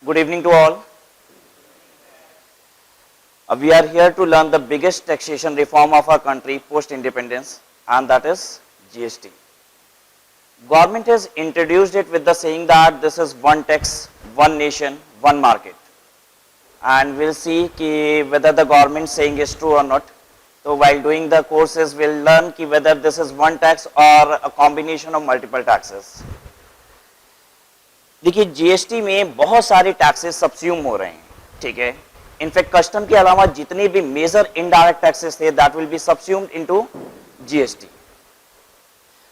Good evening to all. We are here to learn the biggest taxation reform of our country post-independence, and that is GST. Government has introduced it with the saying that this is one tax, one nation, one market. And we'll see whether the government saying is true or not. So while doing the courses, we'll learn whether this is one tax or a combination of multiple taxes. देखिए GST में बहुत सारे taxes subsume हो रहे हैं, ठीक है. In fact custom के अलावा जितने भी मेजर इनडायरेक्ट टैक्सेस थे that will be subsumed into GST.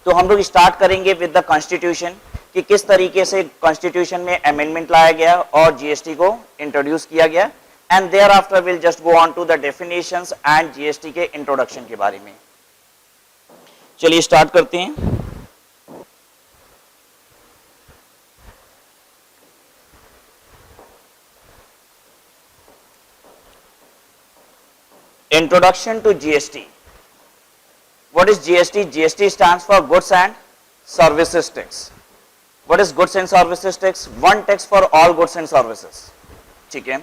तो हम लोग स्टार्ट करेंगे विद द कॉन्स्टिट्यूशन कि किस तरीके से कॉन्स्टिट्यूशन में अमेंडमेंट लाया गया और जीएसटी को इंट्रोड्यूस किया गया, and thereafter will just go on to the definitions and GST के इंट्रोडक्शन के बारे में. चलिए स्टार्ट करते हैं. Introduction to GST. What is GST? GST stands for Goods and Services Tax. What is Goods and Services Tax? One tax for all goods and services. ठीक है.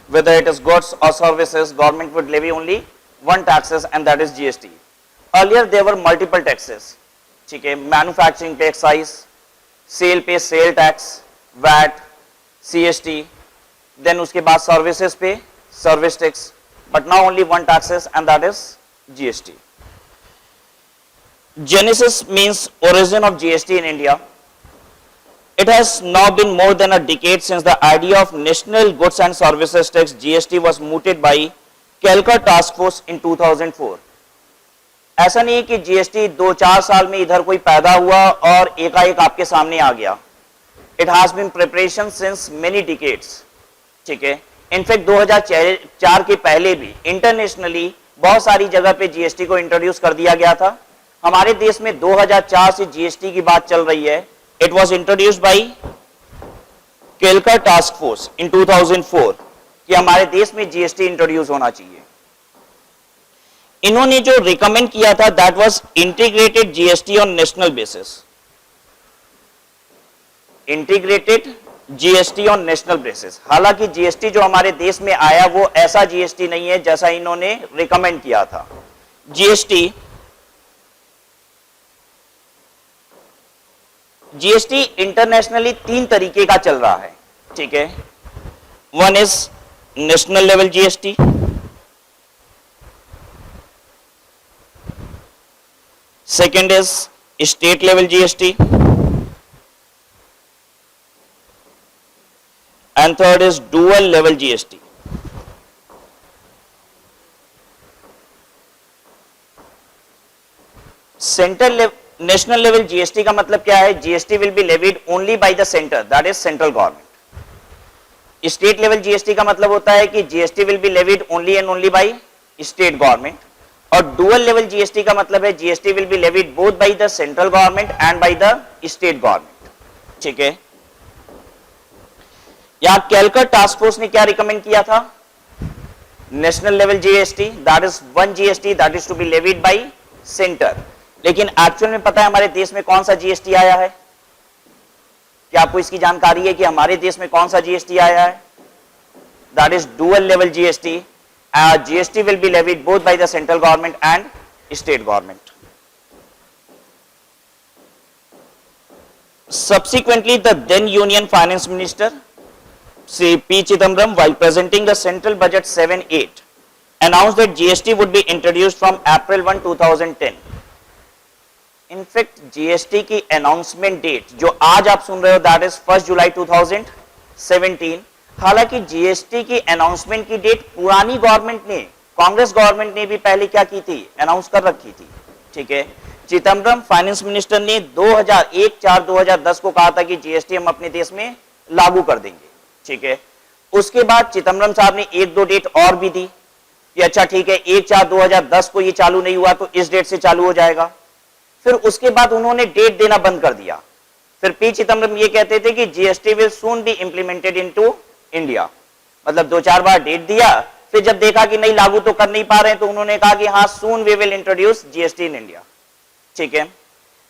Whether it is goods or services, government would levy only one taxes, and that is GST. Earlier there were multiple taxes. ठीक है. Manufacturing पे excise, sale पे sale tax, VAT, CST. Then उसके बाद services पे service tax. But now only one taxes, and that is GST. Genesis means origin of GST in India. It has now been more than a decade since the idea of National Goods and Services Tax GST was mooted by Calcutta Task Force in 2004. ऐसा नहीं है कि GST 2-4 साल में इधर कोई पैदा हुआ और एकाएक आपके सामने आ गया. It has been preparation since many decades. ठीक है. इनफैक्ट 2004 के पहले भी इंटरनेशनली बहुत सारी जगह पे जीएसटी को इंट्रोड्यूस कर दिया गया था. हमारे देश में 2004 से जीएसटी की बात चल रही है. It was introduced by Calcutta task force in 2004 कि हमारे देश में जीएसटी इंट्रोड्यूस होना चाहिए. इन्होंने जो रिकमेंड किया था that was integrated GST on national basis. Integrated GST on national basis. हालांकि जीएसटी जो हमारे देश में आया वो ऐसा जीएसटी नहीं है जैसा इन्होंने रिकमेंड किया था. जीएसटी इंटरनेशनली 3 तरीके का चल रहा है, ठीक है. One is national level GST, second is state level GST, and third is dual level GST. National level GST का मतलब क्या है? GST will be levied only by the centre, that is central government. State level GST का मतलब होता है कि GST will be levied only and only by state government. और डुअल लेवल जीएसटी का मतलब है GST will be levied both by the central government and by the state government. ठीक है. यहां कैलकटा टास्क फोर्स ने क्या रिकमेंड किया था? National level GST, that is one GST that is to be levied by centre. लेकिन actual में पता है हमारे देश में कौन सा जीएसटी आया है? क्या आपको इसकी जानकारी है कि हमारे देश में कौन सा जीएसटी आया है? That is dual level GST. GST will be levied both by the central government and state government. Subsequently, the then Union Finance Minister Sri P. Chidambaram, while presenting the Central Budget 7-8, announced that GST would be introduced from April 1, 2010. In fact, GST की announcement date जो आज आप सुन रहे हो that is 1 July 2017. हालांकि GST की announcement की date पुरानी गवर्नमेंट ने, कांग्रेस गवर्नमेंट ने भी पहले क्या की थी? अनाउंस कर रखी थी. ठीक है. चिदम्बरम फाइनेंस मिनिस्टर ने 2001-4-2010 को कहा था कि जीएसटी हम अपने देश में लागू कर देंगे. ठीक है. उसके बाद चिदम्बरम साहब ने 1-2 डेट और भी दी कि अच्छा ठीक है 1-4-2010 को ये चालू नहीं हुआ तो इस डेट से चालू हो जाएगा. फिर उसके बाद उन्होंने डेट देना बंद कर दिया. फिर पी चिदम्बरम ये कहते थे कि GST will soon be implemented into India. मतलब 2-4 बार डेट दिया, फिर जब देखा कि नहीं लागू तो कर नहीं पा रहे हैं तो उन्होंने कहा कि हाँ soon we will introduce GST in India. ठीक है.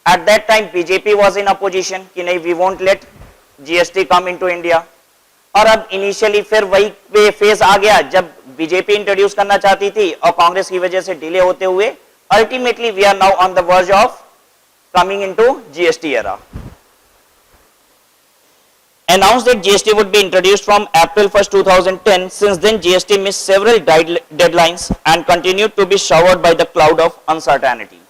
At that time BJP was in opposition कि नहीं we won't let GST come into India. और अब इनिशियली फिर वही फेज आ गया जब बीजेपी इंट्रोड्यूस करना चाहती थी और कांग्रेस की वजह से डिले होते हुए ultimately we are now on the verge of coming into GST era. Announced that GST would be introduced from April 1st, 2010. Since then, GST missed several deadlines and continued to be showered by the cloud of uncertainty.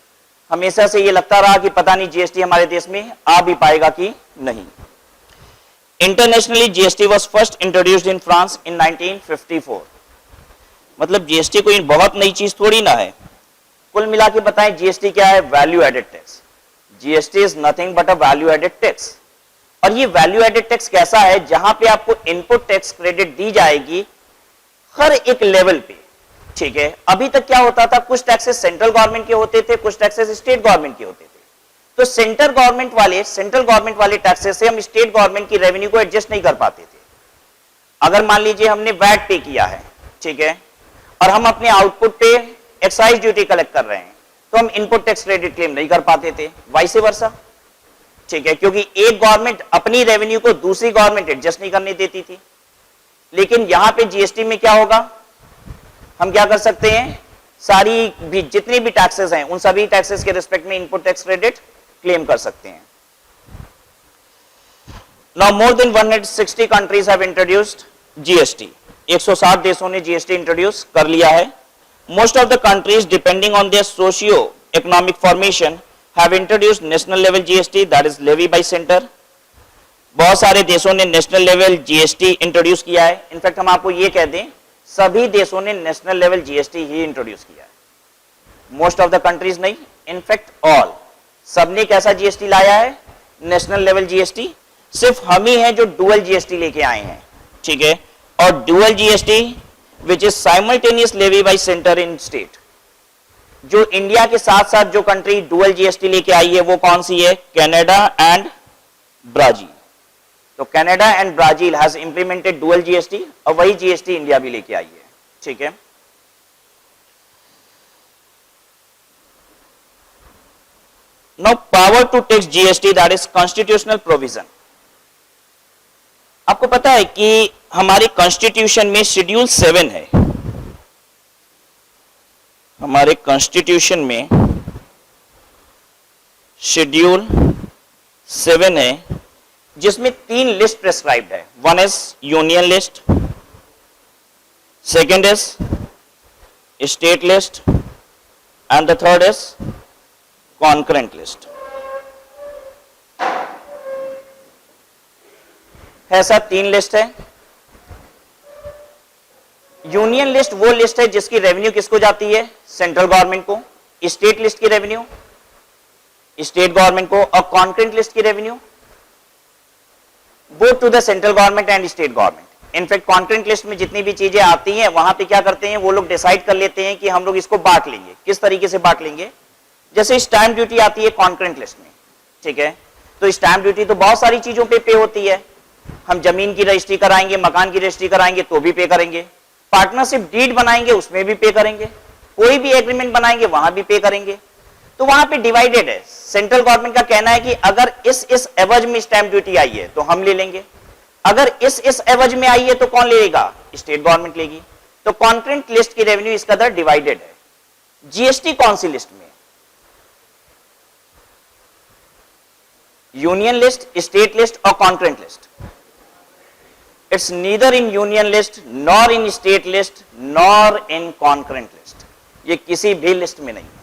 हमेशा से ये लगता रहा कि पता नहीं GST हमारे देश में आ भी पाएगा कि नहीं. Internationally, GST was first introduced in France in 1954. मतलब GST कोई बहुत नई चीज थोड़ी ना है. कुल मिला के बताएं GST क्या है? Value added tax. GST is nothing but a value added tax. और ये वैल्यू एडेड टैक्स कैसा है? जहां पे आपको इनपुट टैक्स क्रेडिट दी जाएगी हर एक लेवल पे. ठीक है, अभी तक क्या होता था, कुछ टैक्सेस सेंट्रल गवर्नमेंट के होते थे, कुछ टैक्सेस स्टेट गवर्नमेंट के होते थे. तो सेंट्रल गवर्नमेंट वाले टैक्सेस से हम स्टेट गवर्नमेंट की रेवेन्यू को एडजस्ट नहीं कर पाते थे. अगर मान लीजिए हमने वैट पे किया है, ठीक है, और हम अपने आउटपुट पे एक्साइज ड्यूटी कलेक्ट कर रहे हैं, तो हम इनपुट टैक्स क्रेडिट क्लेम नहीं कर पाते थे, वाइस वर्सा. ठीक है, क्योंकि एक गवर्नमेंट अपनी रेवेन्यू को दूसरी गवर्नमेंट एडजस्ट नहीं करने देती थी. लेकिन यहां पे जीएसटी में क्या होगा, हम क्या कर सकते हैं, सारी भी जितनी भी टैक्सेस हैं उन सभी टैक्सेस के रिस्पेक्ट में इनपुट टैक्स क्रेडिट क्लेम कर सकते हैं. Now more than 160 countries have introduced GST. 160 देशों ने जीएसटी इंट्रोड्यूस कर लिया है. Most of the countries, depending on their socio-economic formation, have introduced national level GST, that is levy by center. बहुत सारे देशों ने नेशनल लेवल जीएसटी इंट्रोड्यूस किया है. इनफैक्ट हम आपको ये कह दें, सभी देशों ने नेशनल लेवल जीएसटी ही इंट्रोड्यूस किया है. मोस्ट ऑफ द कंट्रीज नहीं, इनफैक्ट ऑल. सबने कैसा जीएसटी लाया है? National level GST. सिर्फ हम ही हैं जो डुअल जीएसटी लेके आए हैं. ठीक है, और dual GST which is simultaneous levy by center in state. जो इंडिया के साथ साथ जो कंट्री डुअल जीएसटी लेके आई है वो कौन सी है? Canada and Brazil. तो Canada and Brazil has implemented dual GST और वही जीएसटी इंडिया भी लेके आई है. ठीक है, now power to tax GST, that is constitutional provision. आपको पता है कि हमारे कॉन्स्टिट्यूशन में शेड्यूल 7 है. हमारे कॉन्स्टिट्यूशन में शेड्यूल 7 है जिसमें 3 लिस्ट प्रेस्क्राइब्ड है. One is union list, second is state list and the third is concurrent list. ऐसा 3 लिस्ट है. यूनियन लिस्ट वो लिस्ट है जिसकी रेवेन्यू किसको जाती है? सेंट्रल गवर्नमेंट को. स्टेट लिस्ट की रेवेन्यू स्टेट गवर्नमेंट को, और कॉन्करेंट लिस्ट की revenue both to the central government and state government. In fact concurrent list में जितनी भी चीजें आती हैं वहां पे क्या करते हैं, वो लोग डिसाइड कर लेते हैं कि हम लोग इसको बांट लेंगे. किस तरीके से बांट लेंगे? जैसे स्टैंप ड्यूटी आती है कॉन्करेंट लिस्ट में. ठीक है, तो स्टैंप ड्यूटी तो बहुत सारी चीजों पे होती है. हम जमीन की रजिस्ट्री कराएंगे, मकान की रजिस्ट्री कराएंगे तो भी पे करेंगे. पार्टनरशिप डीड बनाएंगे उसमें भी पे करेंगे. कोई भी एग्रीमेंट बनाएंगे वहां भी पे करेंगे. तो वहां पे डिवाइडेड है. सेंट्रल गवर्नमेंट का कहना है कि अगर इस एवज में स्टैंप ड्यूटी आई है तो हम ले लेंगे, अगर इस एवज में आई है तो कौन लेगा? स्टेट गवर्नमेंट लेगी. तो कॉन्करेंट लिस्ट की रेवेन्यू इस कदर डिवाइडेड है. जीएसटी कौन सी लिस्ट में? यूनियन लिस्ट, स्टेट लिस्ट और concurrent list. It's neither in union list, nor in state list, nor in concurrent list. ये किसी भी लिस्ट में नहीं है.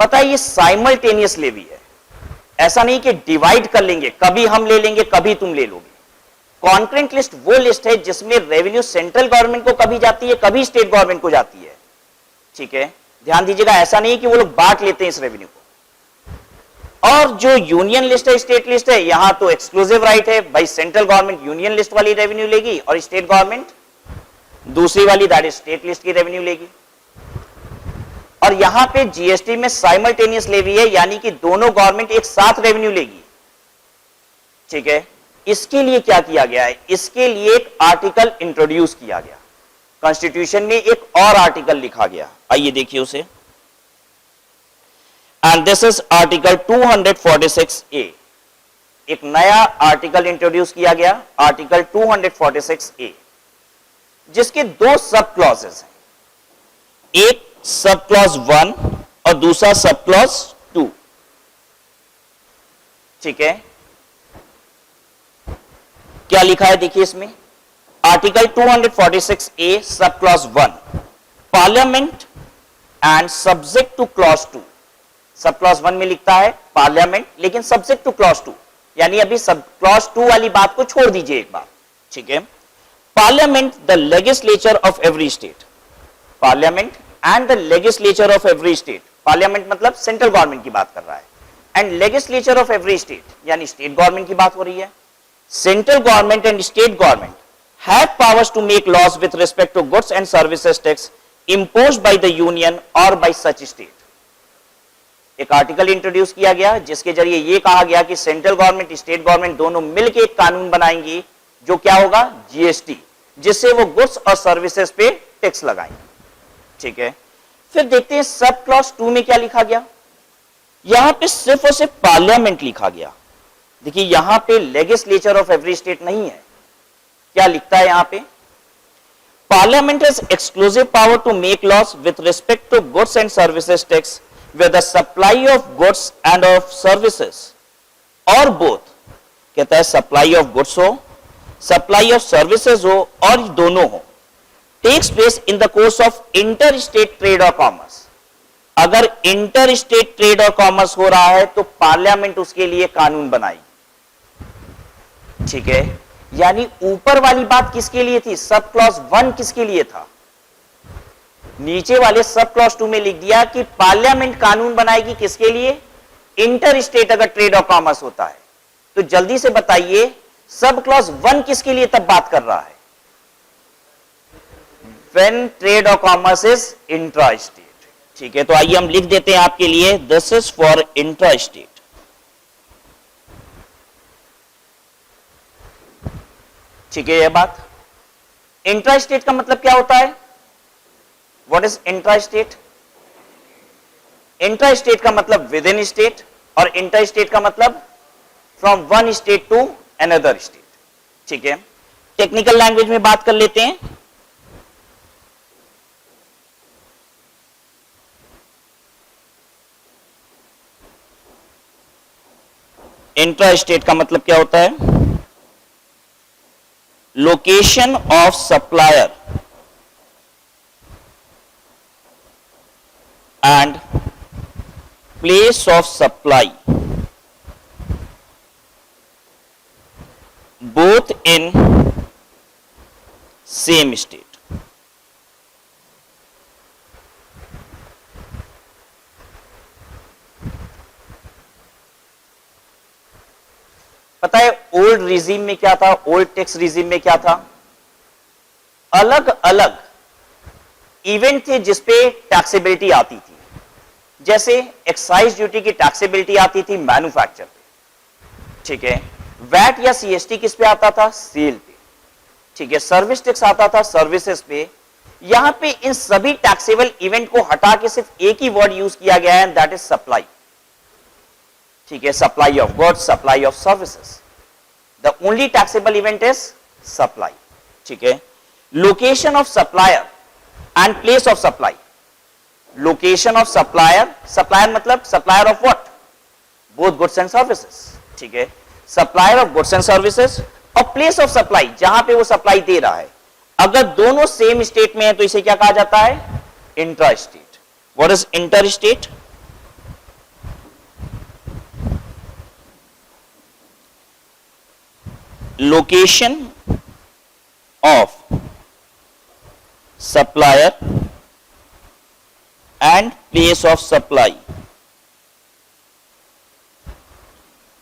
पता है ये साइमल्टेनियस लेवी है. ऐसा नहीं कि डिवाइड कर लेंगे, कभी हम ले लेंगे कभी तुम ले लोगे. कॉन्करेंट लिस्ट वो लिस्ट है जिसमें रेवेन्यू सेंट्रल गवर्नमेंट को कभी जाती है, कभी स्टेट गवर्नमेंट को जाती है. ठीक है, ध्यान दीजिएगा, ऐसा नहीं कि वो लोग बांट लेते हैं इस रेवेन्यू को. और जो यूनियन लिस्ट है, स्टेट लिस्ट है, यहां तो एक्सक्लूसिव राइट है भाई, सेंट्रल गवर्नमेंट यूनियन लिस्ट वाली रेवेन्यू लेगी और स्टेट गवर्नमेंट दूसरी वाली दैट इज स्टेट लिस्ट की रेवेन्यू लेगी. और यहां पे जीएसटी में साइमल्टेनियस लेवी है, यानी कि दोनों गवर्नमेंट एक साथ रेवेन्यू लेगी. ठीक है, इसके लिए क्या किया गया है? इसके लिए एक आर्टिकल इंट्रोड्यूस किया गया. कॉन्स्टिट्यूशन में एक और आर्टिकल लिखा गया, आइए देखिए उसे. And this is article 246A. एक नया आर्टिकल इंट्रोड्यूस किया गया, आर्टिकल 246A, जिसके दो सब क्लॉजेस हैं, एक सब क्लॉज 1 और दूसरा सब क्लॉज 2। ठीक है, क्या लिखा है देखिए इसमें, article 246A sub clause 1, parliament and subject two clause 2। Sub clause 1 में लिखता है पार्लियामेंट, लेकिन सब्जेक्ट टू क्लॉज 2, यानी अभी सब क्लॉज 2 वाली बात को छोड़ दीजिए एक बार। ठीक है, parliament the legislature of every state, parliament and the legislature of every state, parliament मतलब सेंट्रल गवर्नमेंट की बात कर रहा है, and legislature of every state यानी स्टेट गवर्नमेंट की बात हो रही है। Central government and state government have powers to make laws with respect to goods and services tax imposed by the union or by such state। एक article introduce किया गया जिसके जरिए यह कहा गया कि सेंट्रल गवर्नमेंट स्टेट गवर्नमेंट दोनों मिलकर एक कानून बनाएंगी जो क्या होगा, जीएसटी, जिससे वो गुड्स और सर्विसेज पे टैक्स लगाएंगे। ठीक है, फिर देखते हैं सब क्लॉज 2 में क्या लिखा गया। यहां पे सिर्फ और सिर्फ पार्लियामेंट लिखा गया। देखिए यहां पे लेजिस्लेचर ऑफ एवरी स्टेट नहीं है, क्या लिखता है यहां पे, Parliament has exclusive power to make laws with respect to goods and services tax where the supply of goods and of services or both, कहता है supply of goods हो, supply of services हो और दोनों हो, takes place in the course of interstate trade or commerce। अगर interstate trade और commerce हो रहा है तो पार्लियामेंट उसके लिए कानून बनाएगी। ठीक है, यानी ऊपर वाली बात किसके लिए थी, सब क्लॉज 1 किसके लिए था, नीचे वाले सब क्लॉज 2 में लिख दिया कि पार्लियामेंट कानून बनाएगी किसके लिए, इंटर स्टेट अगर ट्रेड और कॉमर्स होता है। तो जल्दी से बताइए सब क्लॉज 1 किसके लिए तब बात कर रहा है, व्हेन ट्रेड और कॉमर्स इज इंट्रा स्टेट। ठीक है, तो आइए हम लिख देते हैं आपके लिए, this is for intra state. ठीक है, यह बात, इंट्रा स्टेट का मतलब क्या होता है, what is intra state, intra state का मतलब विद इन स्टेट और इंटर स्टेट का मतलब from one state to another state. ठीक है, टेक्निकल लैंग्वेज में बात कर लेते हैं। इंट्रा स्टेट का मतलब क्या होता है, location of supplier and place of supply both in same state। पता है ओल्ड रिजीम में क्या था, ओल्ड टैक्स रिजीम में क्या था, अलग अलग इवेंट थे जिसपे टैक्सेबिलिटी आती थी। जैसे एक्साइज ड्यूटी की टैक्सेबिलिटी आती थी मैन्युफैक्चर पे। ठीक है, वैट या सीएसटी किस पे आता था, सेल पे। ठीक है, सर्विस टैक्स आता था सर्विसेज पे। यहां पे इन सभी टैक्सेबल इवेंट को हटा के सिर्फ एक ही वर्ड यूज किया गया है, दैट इज सप्लाई। ठीक है, supply of goods, supply of services, the only taxable event is supply. ठीक है, location of supplier and place of supply. Location of supplier, supplier मतलब supplier of what, both goods and services. ठीक है, supplier of goods and services, और place of supply जहां पे वो supply दे रहा है। अगर दोनों सेम स्टेट में है तो इसे क्या कहा जाता है, intra state. What is inter state, location of supplier and place of supply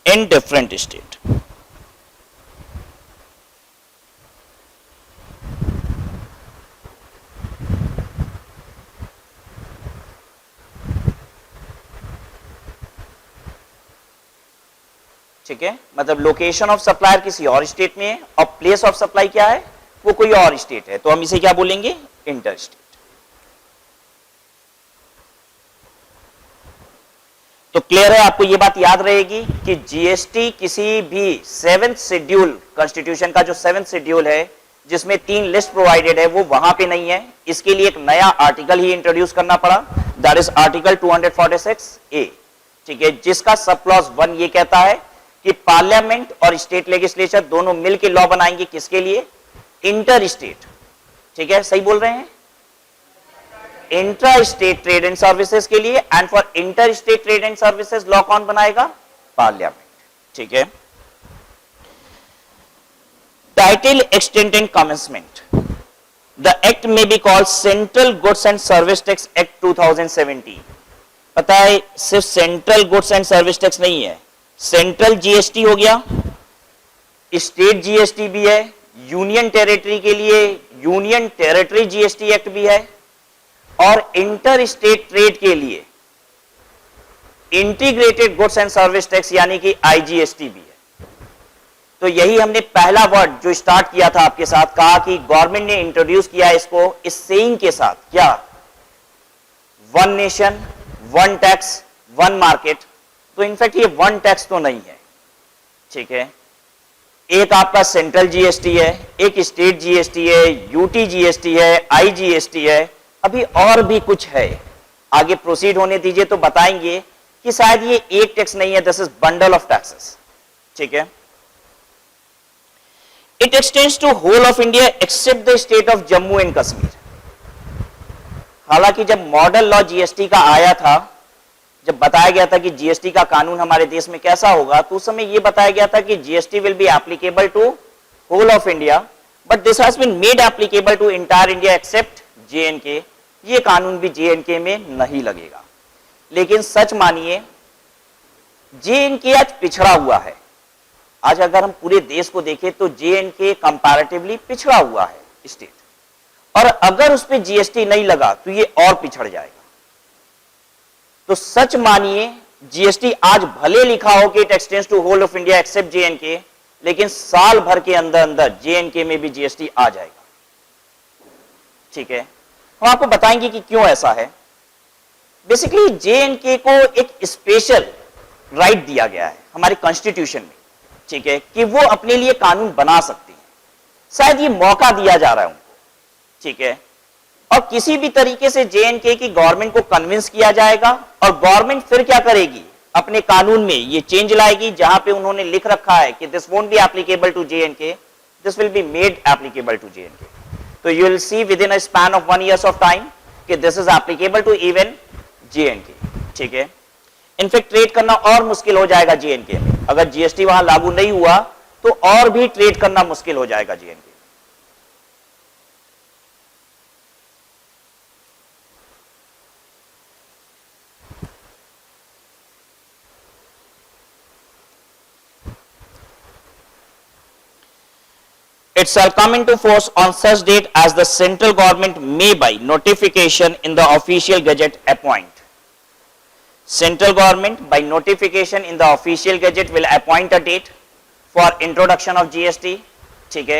in different state। ठीक है, मतलब लोकेशन ऑफ सप्लायर किसी और स्टेट में है और प्लेस ऑफ सप्लाई क्या है, वो कोई और स्टेट है, तो हम इसे क्या बोलेंगे, इंटर स्टेट। तो क्लियर है, आपको यह बात याद रहेगी कि जीएसटी किसी भी 7th शेड्यूल, कॉन्स्टिट्यूशन का जो 7th शेड्यूल है जिसमें 3 लिस्ट प्रोवाइडेड है, वो वहां पे नहीं है। इसके लिए एक नया आर्टिकल ही इंट्रोड्यूस करना पड़ा, दैट इज आर्टिकल 246A, ठीक है, जिसका सब क्लॉज 1 ये कहता है कि पार्लियामेंट और स्टेट लेजिस्लेचर दोनों मिलकर लॉ बनाएंगे, किसके लिए? इंटर स्टेट, ठीक है, सही बोल रहे हैं, intra state trade and services के लिए। And for inter state trade and services law कौन बनाएगा? पार्लियामेंट, ठीक है। Title, extent and commencement, the act may be called central goods and service tax act 2017। पता है, सिर्फ central goods and service tax नहीं है, सेंट्रल जीएसटी हो गया, स्टेट जीएसटी भी है, यूनियन टेरिटरी के लिए यूनियन टेरिटरी जीएसटी एक्ट भी है, और इंटर स्टेट ट्रेड के लिए integrated goods and service tax यानी कि आईजीएसटी भी है। तो यही हमने पहला वर्ड जो स्टार्ट किया था आपके साथ, कहा कि गवर्नमेंट ने इंट्रोड्यूस किया इसको इस सेइंग के साथ, क्या? One nation, one tax, one market. तो इनफैक्ट ये वन टैक्स तो नहीं है, ठीक है। एक आपका सेंट्रल जीएसटी है, एक स्टेट जीएसटी है, यूटी जीएसटी है, आईजीएसटी है, अभी और भी कुछ है, आगे प्रोसीड होने दीजिए तो बताएंगे कि शायद ये एक टैक्स नहीं है, this is bundle of taxes, ठीक है। It extends to whole of India except the state of Jammu and Kashmir. हालांकि जब मॉडल लॉ जीएसटी का आया था, जब बताया गया था कि जीएसटी का कानून हमारे देश में कैसा होगा, तो उस समय यह बताया गया था कि GST will be applicable to whole of India, but this has been made applicable to entire India except JNK. ये कानून भी जेएनके में नहीं लगेगा। लेकिन सच मानिए, जेएनके आज पिछड़ा हुआ है। आज अगर हम पूरे देश को देखें तो जेएनके कंपैरेटिवली पिछड़ा हुआ है स्टेट, और अगर उस पर जीएसटी नहीं लगा तो ये और पिछड़ जाएगा। तो सच मानिए, जीएसटी आज भले लिखा हो कि it extends to whole of India except JNK, लेकिन साल भर के अंदर अंदर जेएनके में भी जीएसटी आ जाएगा, ठीक है। हम आपको बताएंगे कि क्यों ऐसा है। बेसिकली जेएनके को एक स्पेशल राइट दिया गया है हमारे कॉन्स्टिट्यूशन में, ठीक है, कि वो अपने लिए कानून बना सकती है। शायद ये मौका दिया जा रहा है उनको, ठीक है। और किसी भी तरीके से जेएनके की गवर्नमेंट को कन्विंस किया जाएगा, और गवर्नमेंट फिर क्या करेगी, अपने कानून में ये चेंज लाएगी, जहां पे उन्होंने लिख रखा है कि this won't be applicable to JNK, this will be made applicable to JNK. तो you will see within a span of 1 years of time कि this is applicable to even JNK, ठीक है। इनफैक्ट ट्रेड करना और मुश्किल हो जाएगा JNK में, अगर जीएसटी वहां लागू नहीं हुआ तो और भी ट्रेड करना मुश्किल हो जाएगा JNK. It shall come into force on such date as the central government may by notification in the official gazette appoint. Central government by notification in the official gazette will appoint a date for introduction of GST, ठीक है।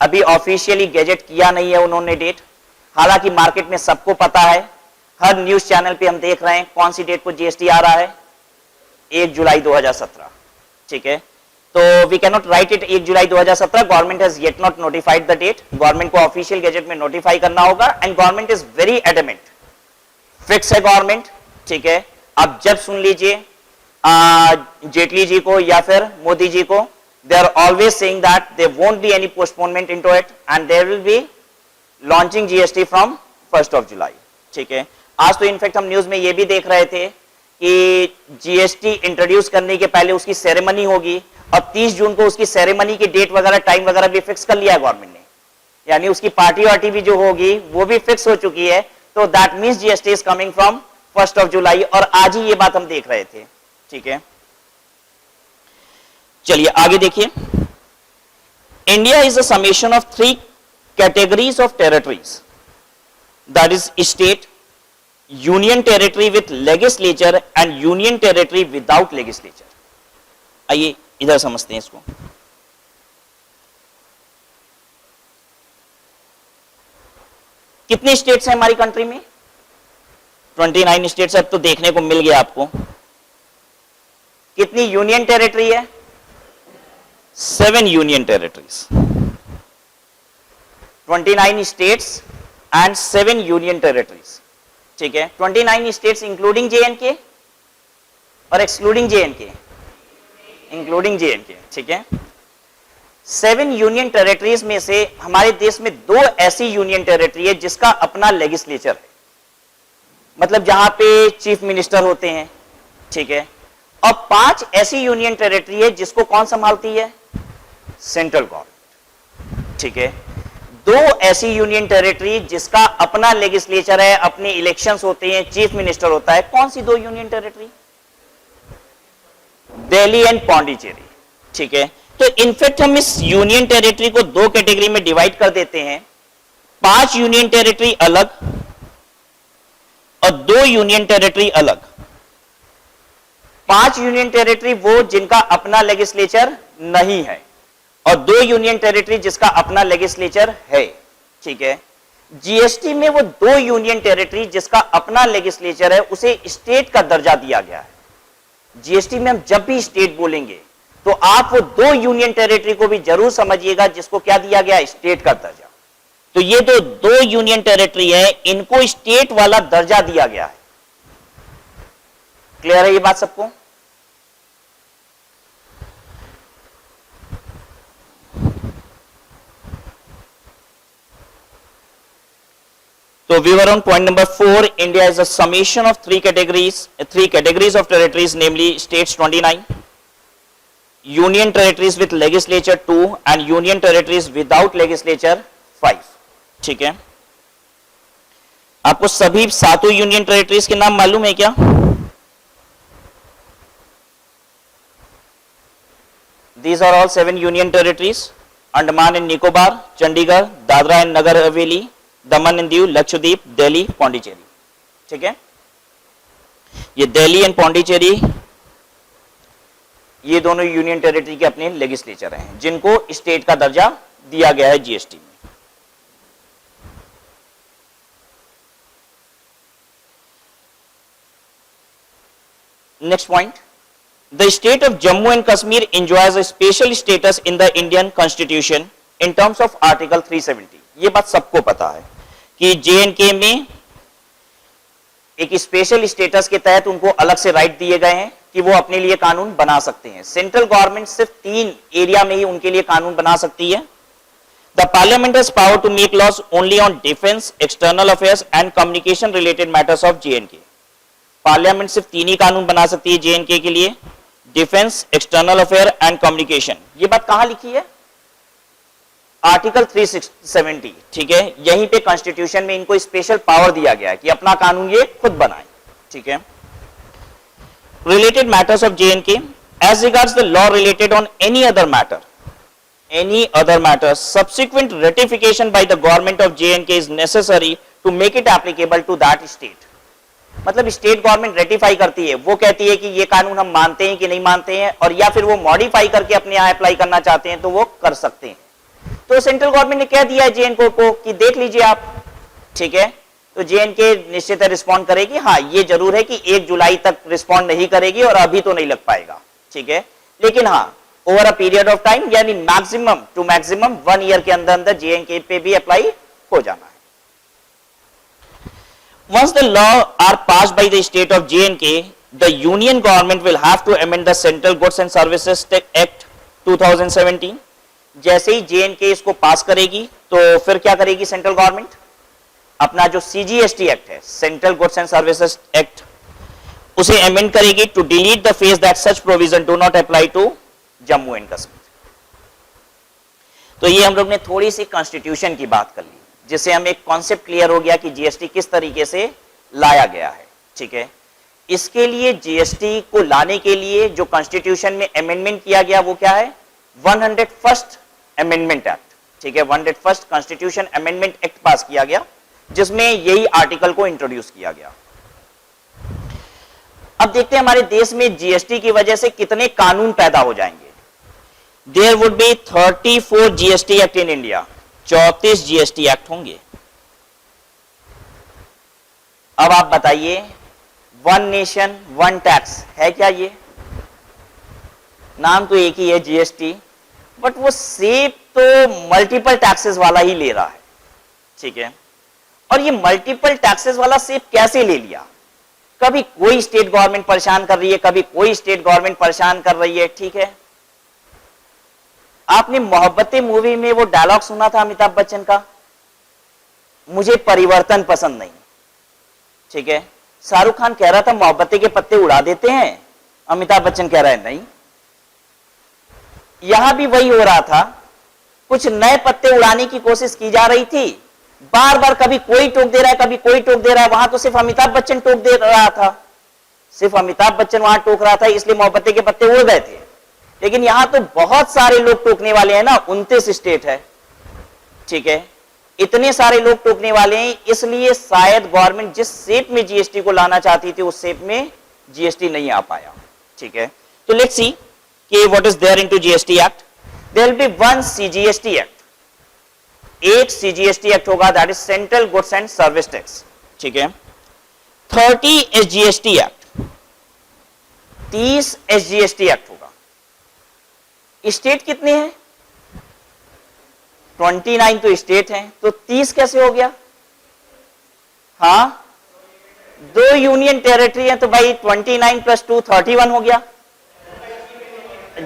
अभी officially gadget किया नहीं है उन्होंने date, हालांकि market में सबको पता है, हर न्यूज चैनल पे हम देख रहे हैं कौन सी डेट को जीएसटी आ रहा है, 1 जुलाई 2017, ठीक है। तो we can not write it 1 July 2017, government has yet not notified the date, government को ऑफिशियल गैजेट में नोटिफाई करना होगा, and government is very adamant, fix है गवर्नमेंट, ठीक है। आप जब सुन लीजिए जेटली जी को या फिर मोदी जी को, they are always saying that there won't be any postponement into it and there will be launching GST from 1 July, ठीक है। आज तो इनफैक्ट हम न्यूज में ये भी देख रहे थे कि जीएसटी इंट्रोड्यूस करने के पहले उसकी सेरेमनी होगी, और 30 जून को उसकी सेरेमनी की डेट वगैरह टाइम वगैरह भी फिक्स कर लिया है गवर्नमेंट ने, यानी उसकी पार्टी वार्टी भी जो होगी वो भी फिक्स हो चुकी है। तो that means GST is coming from 1 जुलाई, और आज ही ये बात हम देख रहे थे, ठीक है। चलिए आगे देखिए। India is a summation of 3 categories of territories, that is state, union territory with legislature and union territory without legislature. आइए इधर समझते हैं इसको। कितने स्टेट्स हैं हमारी कंट्री में? 29 स्टेट्स अब तो देखने को मिल गया आपको, कितनी यूनियन टेरिटरी है? 7 union territories, 29 states and 7 union territories, ठीक है। 29 स्टेट्स इंक्लूडिंग JNK और एक्सक्लूडिंग JNK, इंक्लूडिंग JNK, ठीक है। 7 यूनियन टेरिटरीज में से हमारे देश में 2 ऐसी यूनियन टेरिटरी है जिसका अपना लेजिस्लेचर है, मतलब जहां पे चीफ मिनिस्टर होते हैं, ठीक है। और 5 ऐसी यूनियन टेरिटरी है जिसको कौन संभालती है? सेंट्रल गवर्नमेंट, ठीक है। 2 ऐसी यूनियन टेरिटरी जिसका अपना लेजिस्लेचर है, अपने इलेक्शंस होते हैं, चीफ मिनिस्टर होता है। कौन सी 2 union territory? Delhi and Pondicherry, ठीक है। तो इनफैक्ट हम इस यूनियन टेरिटरी को 2 कैटेगरी में डिवाइड कर देते हैं, 5 यूनियन टेरिटरी अलग और 2 यूनियन टेरिटरी अलग। 5 यूनियन टेरिटरी वो जिनका अपना लेजिस्लेचर नहीं है और 2 यूनियन टेरिटरी जिसका अपना लेजिस्लेचर है, ठीक है। जीएसटी में वो 2 यूनियन टेरिटरी जिसका अपना लेजिस्लेचर है उसे स्टेट का दर्जा दिया गया है। जीएसटी में हम जब भी स्टेट बोलेंगे तो आप वो 2 यूनियन टेरिटरी को भी जरूर समझिएगा जिसको क्या दिया गया? स्टेट का दर्जा। तो ये 2 यूनियन टेरिटरी है, इनको स्टेट वाला दर्जा दिया गया है। क्लियर है ये बात सबको? So we were on point number 4. India is a summation of 3 categories of territories, namely states 29, union territories with legislature 2 and union territories without legislature 5. ठीक है, आपको सभी 7 यूनियन टेरिटरीज के नाम मालूम है क्या? These are all 7 union territories: Andaman and Nicobar, Chandigarh, Dadra and Nagar Haveli, Daman and Diu, Lakshadweep, Delhi, Pondicherry, ठीक है। ये दिल्ली एंड पौंडीचेरी ये दोनों यूनियन टेरिटरी के अपने लेजिस्लेचर हैं जिनको स्टेट का दर्जा दिया गया है जीएसटी में। Next point, the state of Jammu and Kashmir enjoys a special status in the Indian constitution in terms of article 370। ये बात सबको पता है कि JNK में एक स्पेशल स्टेटस के तहत उनको अलग से राइट दिए गए हैं कि वो अपने लिए कानून बना सकते हैं। सेंट्रल गवर्नमेंट सिर्फ 3 एरिया में ही उनके लिए कानून बना सकती है। The parliament has power to make laws only on defence, external affairs and communication related matters of JNK। Parliament सिर्फ 3 ही कानून बना सकती है JNK के लिए, defence, external affair and communication. ये बात कहां लिखी है? आर्टिकल 370, ठीक है। यहीं पे कॉन्स्टिट्यूशन में इनको स्पेशल पावर दिया गया है कि अपना कानून ये खुद बनाए, ठीक है। Related matters of JNK as regards the law related on any other matter subsequent ratification by the government of JNK is necessary to make it applicable to that state। मतलब स्टेट गवर्नमेंट रेटिफाई करती है, वो कहती है कि ये कानून हम मानते हैं कि नहीं मानते हैं, और या फिर वो मॉडिफाई करके अपने यहां अप्लाई करना चाहते हैं तो वो कर सकते हैं। तो सेंट्रल गवर्नमेंट ने कह दिया है JNK को कि देख लीजिए आप, ठीक है। तो JNK निश्चित है रिस्पॉन्ड करेगी, हाँ ये जरूर है कि 1 जुलाई तक रिस्पॉन्ड नहीं करेगी और अभी तो नहीं लग पाएगा, ठीक है। लेकिन हाँ over a period of time यानी मैक्सिमम टू मैक्सिमम 1 ईयर के अंदर अंदर JNK पे भी अप्लाई हो जाना है। Once the law are passed by the state of JNK, the union government will have to amend the Central Goods and Services Act 2017। जैसे ही JNK इसको पास करेगी तो फिर क्या करेगी सेंट्रल गवर्नमेंट? अपना जो CGST एक्ट है, central goods and services act, उसे अमेंड करेगी to delete the phrase that such provision do not apply to Jammu and Kashmir. तो ये हम लोग ने थोड़ी सी कॉन्स्टिट्यूशन की बात कर ली, जिससे हमें एक कॉन्सेप्ट क्लियर हो गया कि जीएसटी किस तरीके से लाया गया है, ठीक है। इसके लिए जीएसटी को लाने के लिए जो कॉन्स्टिट्यूशन में अमेंडमेंट किया गया वो क्या है? 101st अमेंडमेंट एक्ट, ठीक है। 101st कॉन्स्टिट्यूशन अमेंडमेंट एक्ट पास किया गया जिसमें यही आर्टिकल को इंट्रोड्यूस किया गया। अब देखते हैं हमारे देश में जीएसटी की वजह से कितने कानून पैदा हो जाएंगे। There would be 34 GST act in India, 34 GST act होंगे। अब आप बताइए, वन नेशन वन टैक्स है क्या? ये नाम तो एक ही है जीएसटी, बट वो सेप तो मल्टीपल टैक्सेस वाला ही ले रहा है, ठीक है। और ये मल्टीपल टैक्सेस वाला सेप कैसे ले लिया? कभी कोई स्टेट गवर्नमेंट परेशान कर रही है, कभी कोई स्टेट गवर्नमेंट परेशान कर रही है, ठीक है। आपने मोहब्बतें मूवी में वो डायलॉग सुना था अमिताभ बच्चन का, मुझे परिवर्तन पसंद नहीं, ठीक है। शाहरुख खान कह रहा था मोहब्बतें के पत्ते उड़ा देते हैं, अमिताभ बच्चन कह रहा है नहीं। यहां भी वही हो रहा था, कुछ नए पत्ते उड़ाने की कोशिश की जा रही थी, बार बार कभी कोई टोक दे रहा है, कभी कोई टोक दे रहा है। वहां तो सिर्फ अमिताभ बच्चन टोक दे रहा था, सिर्फ अमिताभ बच्चन वहां टोक रहा था, इसलिए मोहब्बतें के पत्ते उड़ गए थे। लेकिन यहां तो बहुत सारे लोग टोकने वाले हैं ना, 29 स्टेट है, ठीक है। इतने सारे लोग टोकने वाले हैं, इसलिए शायद गवर्नमेंट जिस शेप में जीएसटी को लाना चाहती थी उस शेप में जीएसटी नहीं आ पाया, ठीक है। तो लेट्स सी कि what is there into GST act. There will be one CGST act, एक सीजीएसटी एक्ट होगा, that is central goods and service tax, ठीक है। 30 एसजीएसटी एक्ट, 30 एसजीएसटी एक्ट होगा। स्टेट कितने हैं? 29 तो स्टेट हैं, तो 30 कैसे हो गया? हाँ, 2 यूनियन टेरिटरी है, तो भाई 29 + 2 31 हो गया।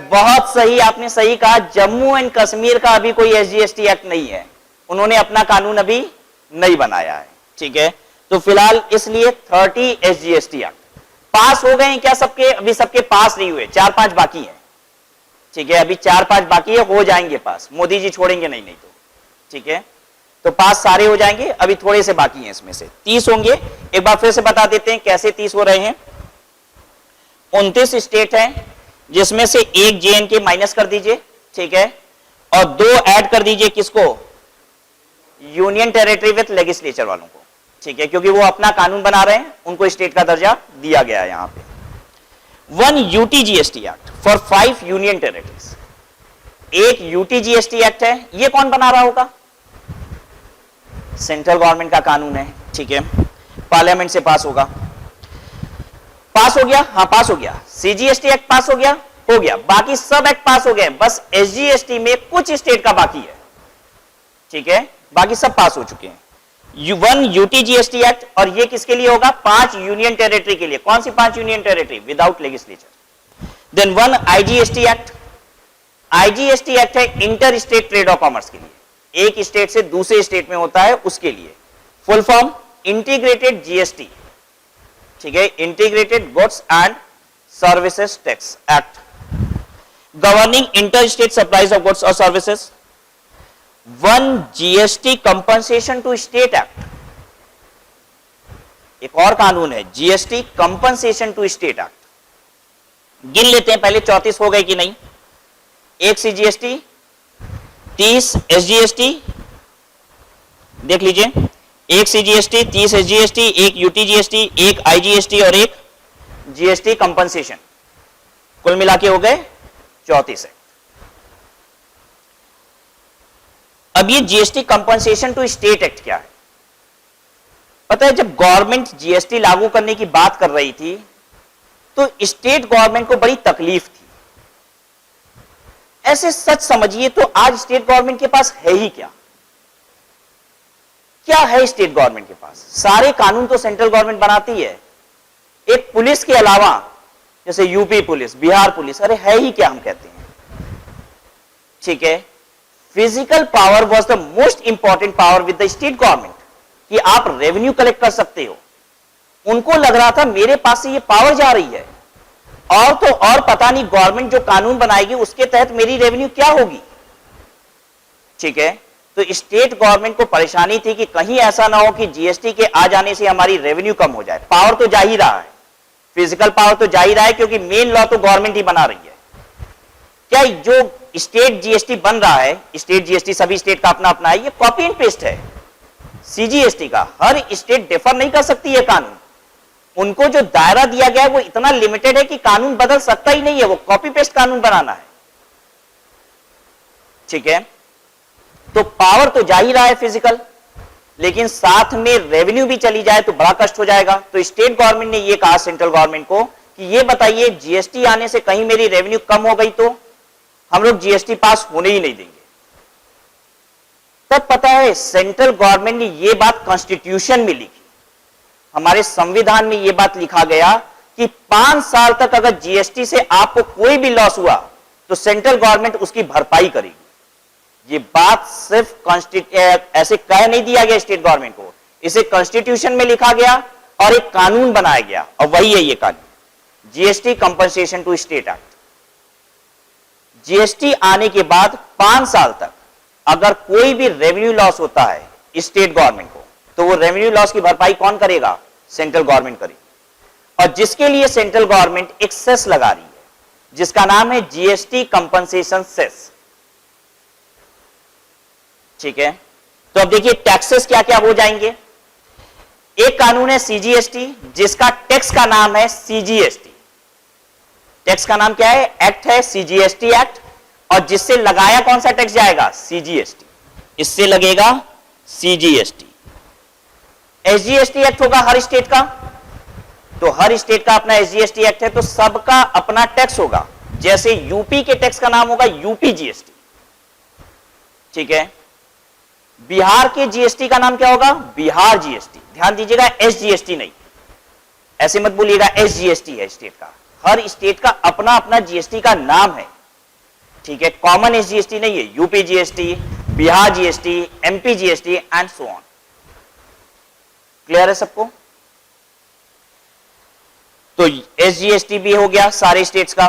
बहुत सही, आपने सही कहा। जम्मू एंड कश्मीर का अभी कोई एसजीएसटी एक्ट नहीं है, उन्होंने अपना कानून अभी नहीं बनाया है, ठीक है। तो फिलहाल इसलिए 30 एसजीएसटी एक्ट पास हो गए हैं क्या सबके? अभी सबके पास नहीं हुए, 4-5 बाकी हैं, ठीक है। अभी 4-5 बाकी है, हो जाएंगे पास, मोदी जी छोड़ेंगे नहीं तो, ठीक है। तो पास सारे हो जाएंगे, अभी थोड़े से बाकी हैं, इसमें से 30 होंगे। एक बार फिर से बता देते हैं कैसे 30 हो रहे हैं। 29 स्टेट हैं, जिसमें से एक जेएनके माइनस कर दीजिए, ठीक है, और 2 ऐड कर दीजिए, किसको? यूनियन टेरिटरी विथ लेजिस्लेचर वालों को, ठीक है, क्योंकि वो अपना कानून बना रहे हैं, उनको स्टेट का दर्जा दिया गया है यहां पे। 1 UTGST act for 5 union territories, एक यूटीजीएसटी एक्ट है, ये कौन बना रहा होगा? सेंट्रल गवर्नमेंट का कानून है, ठीक है, पार्लियामेंट से पास होगा। पास हो गया? हाँ पास हो गया। सीजीएसटी एक्ट पास हो गया? हो गया। बाकी सब एक्ट पास हो गए, बस एसजीएसटी में कुछ स्टेट का बाकी है, ठीक है, बाकी सब पास हो चुके हैं। 1 यूटीजीएसटी एक्ट, और ये किसके लिए होगा? 5 यूनियन टेरिटरी के लिए। कौन सी 5 union territory? Without legislature. Then 1 IGST act, IGST act है inter state trade of commerce के लिए, एक स्टेट से दूसरे स्टेट में होता है उसके लिए। फुल फॉर्म इंटीग्रेटेड जीएसटी, ठीक है, integrated goods and services tax act, governing inter state supplies of goods और services. 1 GST compensation to state act, एक और कानून है GST compensation to state act. गिन लेते हैं पहले 34 हो गए कि नहीं। एक सीजीएसटी, 30 एसजीएसटी, देख लीजिए, एक सीजीएसटी, 30 एसजीएसटी, एक यूटीजीएसटी, एक आईजीएसटी और एक जीएसटी कंपनसेशन, कुल मिला के हो गए 34 है। अब ये GST compensation to state act क्या है? पता है, जब गवर्नमेंट जीएसटी लागू करने की बात कर रही थी तो स्टेट गवर्नमेंट को बड़ी तकलीफ थी। ऐसे सच समझिए तो आज स्टेट गवर्नमेंट के पास है ही क्या? क्या है स्टेट गवर्नमेंट के पास? सारे कानून तो सेंट्रल गवर्नमेंट बनाती है, एक पुलिस के अलावा, जैसे यूपी पुलिस, बिहार पुलिस, अरे है ही क्या हम कहते हैं, ठीक है। Physical power was the most important power with the state government, कि आप रेवेन्यू कलेक्ट कर सकते हो। उनको लग रहा था मेरे पास से ये पावर जा रही है, और तो और पता नहीं गवर्नमेंट जो कानून बनाएगी उसके तहत मेरी रेवेन्यू क्या होगी, ठीक है। तो स्टेट गवर्नमेंट को परेशानी थी कि कहीं ऐसा ना हो कि जीएसटी के आ जाने से हमारी रेवेन्यू कम हो जाए। पावर तो जा ही रहा है, फिजिकल पावर तो जा ही रहा है, क्योंकि मेन लॉ तो गवर्नमेंट ही बना रही है। क्या जो स्टेट जीएसटी बन रहा है, स्टेट जीएसटी सभी स्टेट का अपना अपना है, ये कॉपी एंड पेस्ट है सीजीएसटी का। हर स्टेट डिफर नहीं कर सकती है कानून, उनको जो दायरा दिया गया है वो इतना लिमिटेड है कि कानून बदल सकता ही नहीं है, वो कॉपी पेस्ट कानून बनाना है, ठीक है। तो पावर तो जा ही रहा है फिजिकल, लेकिन साथ में रेवेन्यू भी चली जाए तो बड़ा कष्ट हो जाएगा। तो स्टेट गवर्नमेंट ने ये कहा सेंट्रल गवर्नमेंट को कि ये बताइए जीएसटी आने से कहीं मेरी रेवेन्यू कम हो गई तो हम लोग जीएसटी पास होने ही नहीं देंगे। तब पता है सेंट्रल गवर्नमेंट ने ये बात कॉन्स्टिट्यूशन में लिखी, हमारे संविधान में ये बात लिखा गया कि 5 साल तक अगर जीएसटी से आपको कोई भी लॉस हुआ तो सेंट्रल गवर्नमेंट उसकी भरपाई करेगी। ये बात सिर्फ ऐसे कह नहीं दिया गया स्टेट गवर्नमेंट को, इसे कॉन्स्टिट्यूशन में लिखा गया और एक कानून बनाया गया और वही है ये कानून, GST compensation to state act. GST आने के बाद 5 साल तक अगर कोई भी रेवेन्यू लॉस होता है स्टेट गवर्नमेंट को तो वो रेवेन्यू लॉस की भरपाई कौन करेगा? सेंट्रल गवर्नमेंट करेगी। और जिसके लिए सेंट्रल गवर्नमेंट एक सेस लगा रही है जिसका नाम है जीएसटी कंपनसेशन सेस। ठीक है, तो अब देखिए टैक्सेस क्या क्या हो जाएंगे। एक कानून है सीजीएसटी जिसका टैक्स का नाम है सीजीएसटी। टैक्स का नाम क्या है? एक्ट है सीजीएसटी एक्ट। और जिससे लगाया कौन सा टैक्स जाएगा? सीजीएसटी। इससे लगेगा सीजीएसटी। एसजीएसटी एक्ट होगा हर स्टेट का, तो हर स्टेट का अपना एसजीएसटी एक्ट है तो सबका अपना टैक्स होगा। जैसे यूपी के टैक्स का नाम होगा यूपी जीएसटी। ठीक है, बिहार के जीएसटी का नाम क्या होगा? बिहार जीएसटी। ध्यान दीजिएगा एसजीएसटी नहीं, ऐसे मत बोलिएगा एसजीएसटी है स्टेट का। हर स्टेट का अपना अपना जीएसटी का नाम है। ठीक है, कॉमन एसजीएसटी नहीं है, UP GST, Bihar GST, MP GST and so on. Clear है सबको? तो एसजीएसटी भी हो गया सारे स्टेट्स का।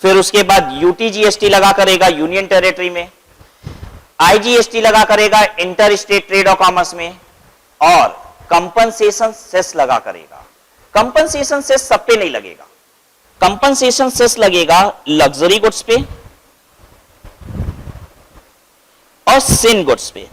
फिर उसके बाद यूटी जीएसटी लगा करेगा यूनियन टेरिटरी में, आईजीएसटी लगा करेगा इंटर स्टेट ट्रेड और कॉमर्स में, और कंपनसेशन सेस लगा करेगा। कंपनसेशन सेस सब पे नहीं लगेगा, कंपनसेशन सेस लगेगा लग्जरी गुड्स पे और सिन गुड्स पे।